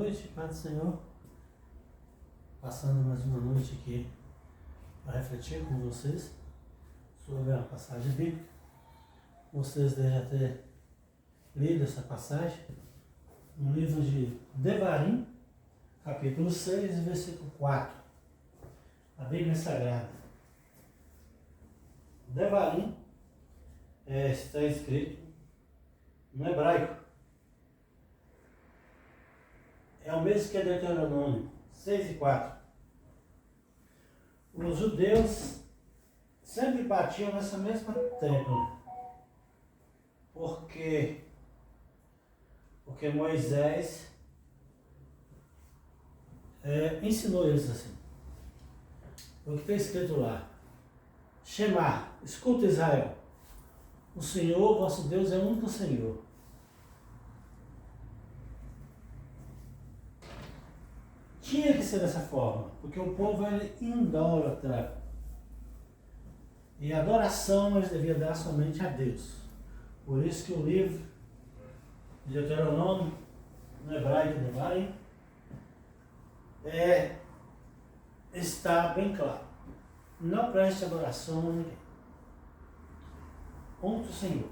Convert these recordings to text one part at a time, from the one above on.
noite, Pai do Senhor. Passando mais uma noite aqui para refletir com vocês sobre a passagem bíblica. Vocês devem já ter lido essa passagem no livro de Devarim, capítulo 6, versículo 4. A Bíblia Sagrada. Devarim está escrito no hebraico. É o mesmo que Deuteronômio 6 e 4. Os judeus sempre batiam nessa mesma tecla. Porque Moisés ensinou eles assim. O que está escrito lá? Shema, escuta Israel. O Senhor, vosso Deus, é o único Senhor. Tinha que ser dessa forma, porque o povo era idólatra. E a adoração eles deviam dar somente a Deus. Por isso que o livro de Deuteronômio, no hebraico Devarim, está bem claro. Não preste adoração a ninguém. Ponto, Senhor.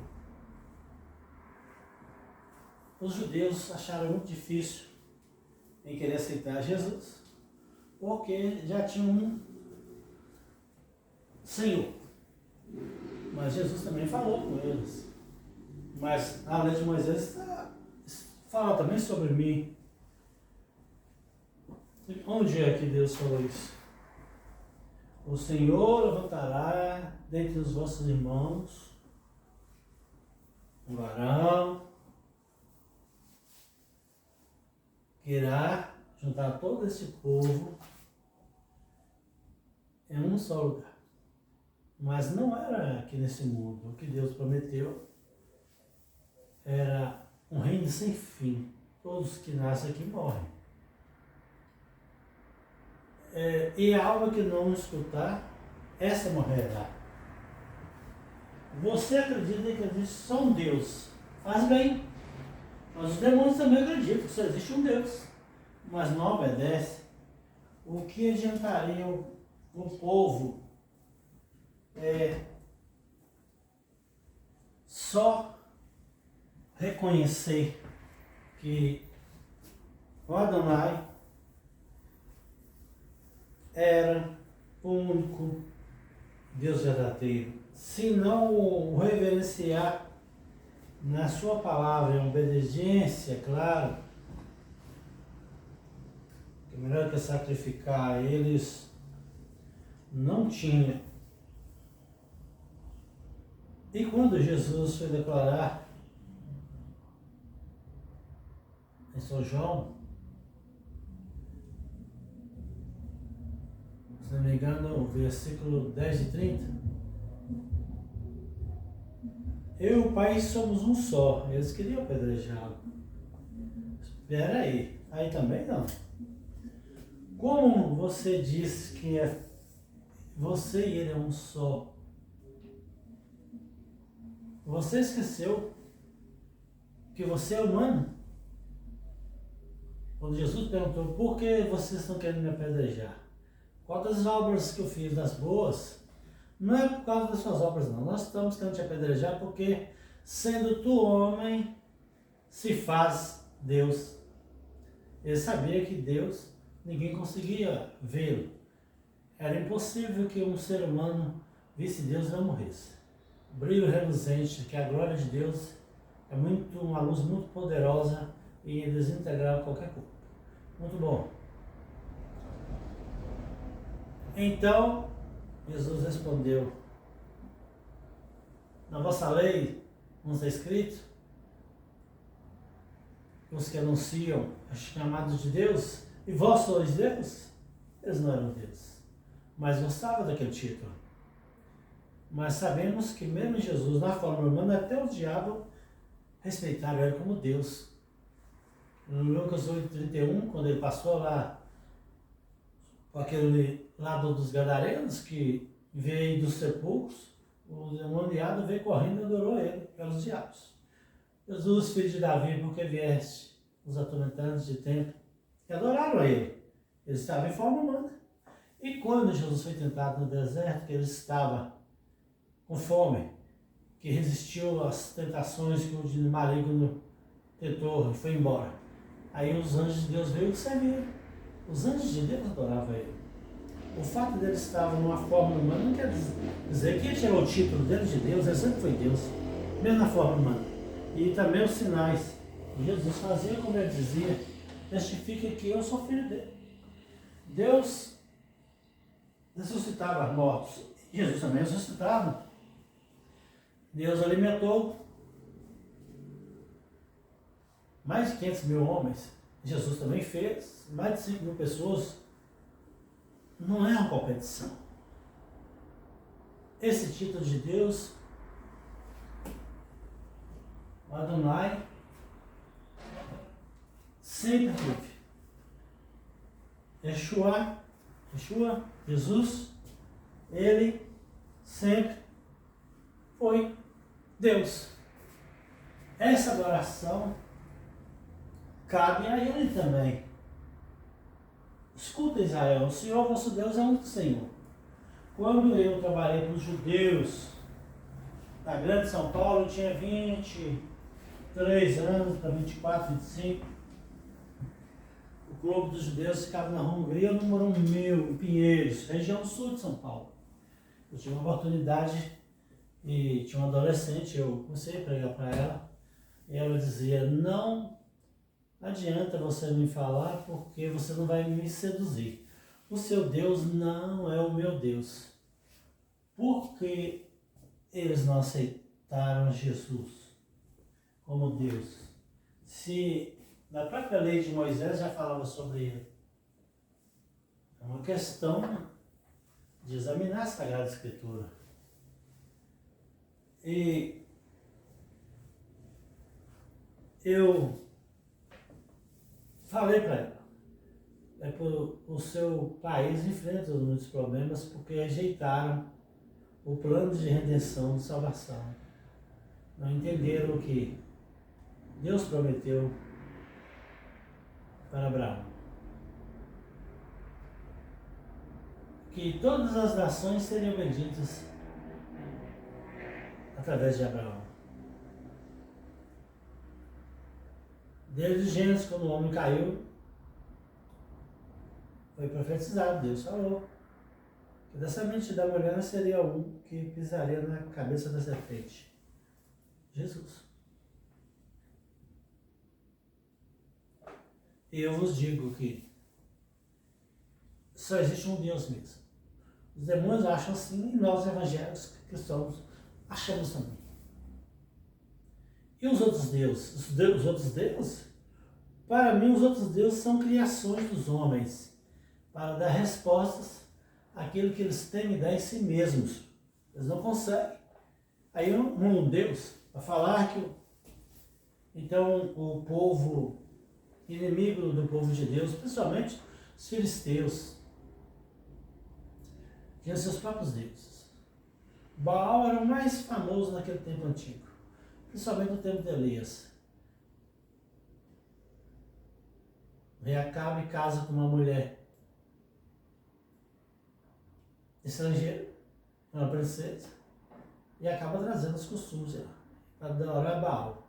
Os judeus acharam muito difícil em querer aceitar Jesus, porque já tinha um Senhor. Mas Jesus também falou com eles. Mas a lei de Moisés fala também sobre mim. Onde é que Deus falou isso? O Senhor levantará dentre os vossos irmãos um varão que irá juntar todo esse povo em um só lugar. Mas não era aqui nesse mundo. O que Deus prometeu era um reino sem fim. Todos que nascem aqui morrem. E a alma que não escutar, essa morrerá. Você acredita que existe só um Deus. Faz bem. Mas os demônios também acreditam que só existe um Deus. Mas não obedece. O que adiantaria o povo só reconhecer que o Adonai era o único Deus verdadeiro, se não o reverenciar na sua palavra, em obediência, claro, que melhor que sacrificar, eles não tinham. E quando Jesus foi declarar em São João, se não me engano, o versículo 10 e 30, eu e o Pai somos um só. Eles queriam apedrejá-lo. Espera aí também não. Como você disse que você e ele é um só? Você esqueceu que você é humano? Quando Jesus perguntou, por que vocês estão querendo me apedrejar? Qual das obras que eu fiz, das boas? Não é por causa das suas obras, não. Nós estamos querendo te apedrejar porque, sendo tu homem, se faz Deus. Ele sabia que Deus, ninguém conseguia vê-lo. Era impossível que um ser humano visse Deus e não morresse. O brilho reluzente, que a glória de Deus é uma luz muito poderosa e desintegrar qualquer corpo. Muito bom. Então, Jesus respondeu, na vossa lei não está escrito, os que anunciam os chamados de Deus, e vós sois Deus? Eles não eram Deus, mas gostavam daquele título. Mas sabemos que mesmo Jesus, na forma humana, até o diabo respeitaram ele como Deus. No Lucas 8:31, quando ele passou lá com aquele lado dos gadarenos que veio dos sepulcros, o demoniado veio correndo e adorou ele pelos diabos. Jesus, filho de Davi, por que vieste os atormentantes de tempo? e adoraram a ele. Ele estava em forma humana. E quando Jesus foi tentado no deserto, que ele estava com fome, que resistiu às tentações que o maligno tentou e foi embora. Aí os anjos de Deus veio servir. Os anjos de Deus adoravam ele. O fato dele estar numa forma humana não quer dizer que ele tirou o título dele de Deus, ele sempre foi Deus, mesmo na forma humana. E também os sinais que Jesus fazia, como ele dizia, testifica que eu sou filho dele. Deus ressuscitava mortos, Jesus também ressuscitava. Deus alimentou mais de 500 mil homens. Jesus também fez mais de 5 mil pessoas. Não é uma competição. Esse título de Deus, o Adonai, sempre teve. Yeshua, Jesus, ele sempre foi Deus. Essa adoração cabe a ele também. Escuta, Israel, o Senhor vosso Deus é o único Senhor. Quando eu trabalhei com os judeus na Grande São Paulo, eu tinha 23 anos, para 24, 25. O Clube dos Judeus ficava na Hungria, número 1000, em Pinheiros, região sul de São Paulo. Eu tive uma oportunidade e tinha uma adolescente, eu comecei a pregar para ela, e ela dizia, não adianta você me falar porque você não vai me seduzir. O seu Deus não é o meu Deus. Porque eles não aceitaram Jesus como Deus? Se na própria lei de Moisés já falava sobre ele. É uma questão de examinar a Sagrada Escritura. E eu falei para ela, o seu país enfrenta muitos problemas porque rejeitaram o plano de redenção, de salvação. Não entenderam o que Deus prometeu para Abraão. Que todas as nações seriam benditas através de Abraão. Desde Gênesis, quando o homem caiu, foi profetizado, Deus falou que da semente da mulher seria um que pisaria na cabeça da serpente. Jesus. E eu vos digo que só existe um Deus mesmo. Os demônios acham assim e nós evangélicos cristãos achamos também. E os outros deuses? Os outros deuses? Para mim, os outros deuses são criações dos homens para dar respostas àquilo que eles temem dar em si mesmos. Eles não conseguem. Aí um Deus, para falar que então o povo inimigo do povo de Deus, principalmente os filisteus, tinham seus próprios deuses. Baal era o mais famoso naquele tempo antigo, principalmente no tempo de Elias. O rei Acabe casa com uma mulher estrangeira, uma princesa, e acaba trazendo os costumes para adorar Baal.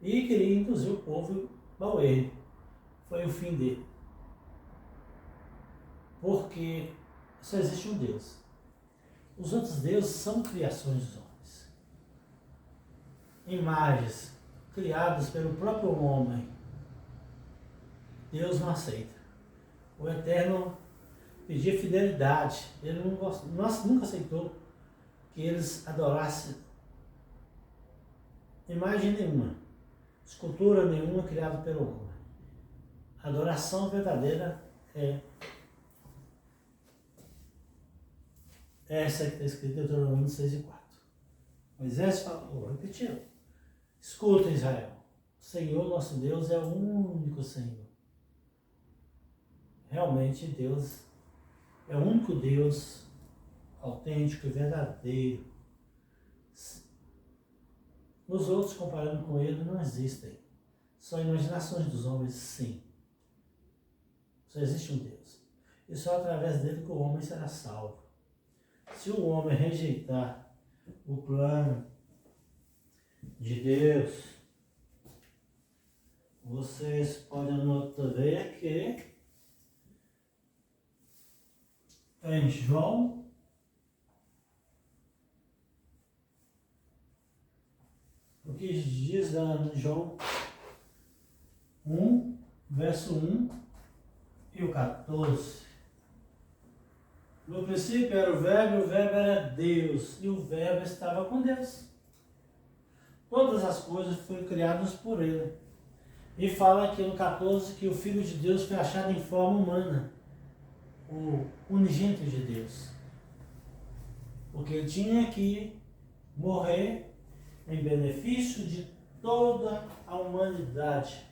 E queria induzir o povo ao erro. Foi o fim dele. Porque só existe um Deus. Os outros deuses são criações dos homens. Imagens criadas pelo próprio homem. Deus não aceita. O Eterno pedia fidelidade. Ele nunca aceitou que eles adorassem imagem nenhuma, escultura nenhuma criada pelo homem. A adoração verdadeira é essa que está escrita em Deuteronômio 6:4. Moisés falou, repetindo, escuta Israel, o Senhor nosso Deus é o único Senhor. Realmente Deus é o único Deus autêntico e verdadeiro. Os outros, comparando com ele, não existem. São imaginações dos homens, sim. Só existe um Deus. E só através dele que o homem será salvo. Se o homem rejeitar o plano de Deus, vocês podem ver que em João, o que diz lá em João 1, verso 1 e o 14. No princípio era o Verbo era Deus, e o Verbo estava com Deus. Todas as coisas foram criadas por ele. E fala aqui no 14 que o Filho de Deus foi achado em forma humana, o unigênito de Deus. Porque ele tinha que morrer em benefício de toda a humanidade.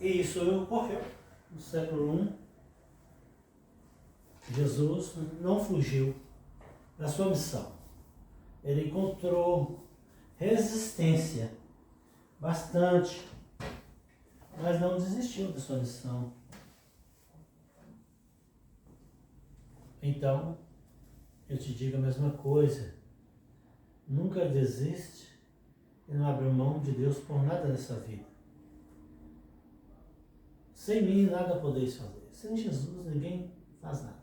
E isso ocorreu no século I. Jesus não fugiu da sua missão. Ele encontrou resistência, bastante, mas não desistiu da sua missão. Então, eu te digo a mesma coisa. Nunca desiste e não abre mão de Deus por nada nessa vida. Sem mim nada podeis fazer. Sem Jesus ninguém faz nada.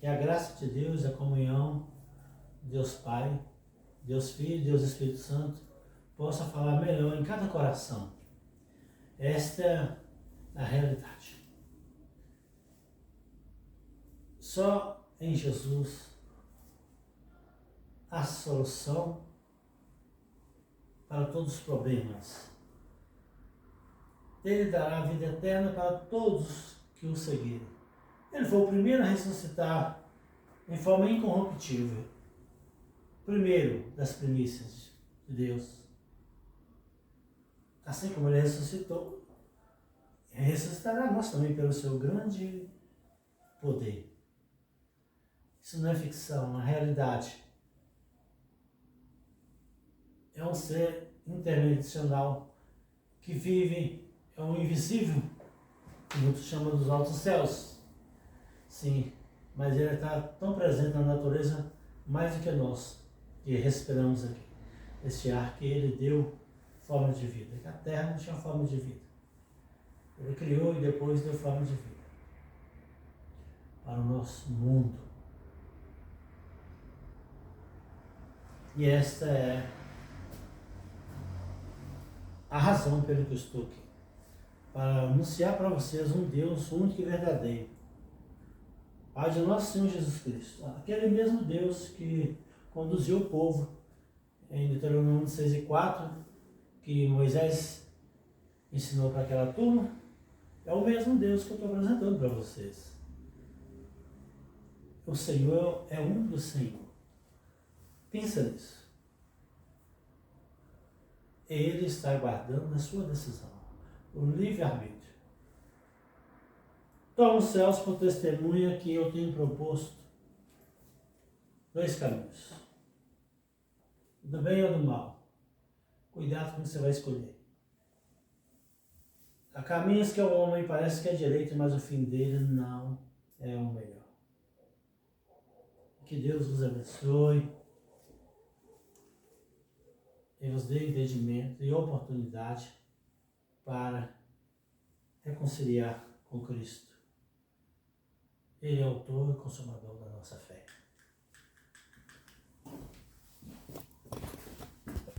Que a graça de Deus, a comunhão, Deus Pai, Deus Filho, Deus Espírito Santo, possa falar melhor em cada coração. Esta é a realidade. Só em Jesus a solução para todos os problemas. Ele dará a vida eterna para todos que o seguirem. Ele foi o primeiro a ressuscitar em forma incorruptível. Primeiro das primícias de Deus. Assim como ele ressuscitou, ressuscitará nós também pelo seu grande poder. Isso não é ficção, é uma realidade. É um ser interdimensional que vive, é um invisível, que muitos chamam dos altos céus. Sim, mas ele está tão presente na natureza mais do que nós, que respiramos aqui. Este ar que ele deu forma de vida, que a terra não tinha forma de vida. Ele criou e depois deu forma de vida para o nosso mundo. E esta é a razão pelo que eu estou aqui. Para anunciar para vocês um Deus único e verdadeiro. Pai de nosso Senhor Jesus Cristo. Aquele mesmo Deus que conduziu o povo em Deuteronômio 6:4, que Moisés ensinou para aquela turma, é o mesmo Deus que eu estou apresentando para vocês. O Senhor é um do Senhor. Pensa nisso. Ele está aguardando a sua decisão, o livre-arbítrio. Toma os céus por testemunha que eu tenho proposto dois caminhos. Do bem ou do mal. Cuidado com o que você vai escolher. Há caminhos que ao homem parece que é direito, mas o fim dele não é o melhor. Que Deus vos abençoe e vos dê entendimento e oportunidade para reconciliar com Cristo. Ele é o autor e consumador da nossa fé.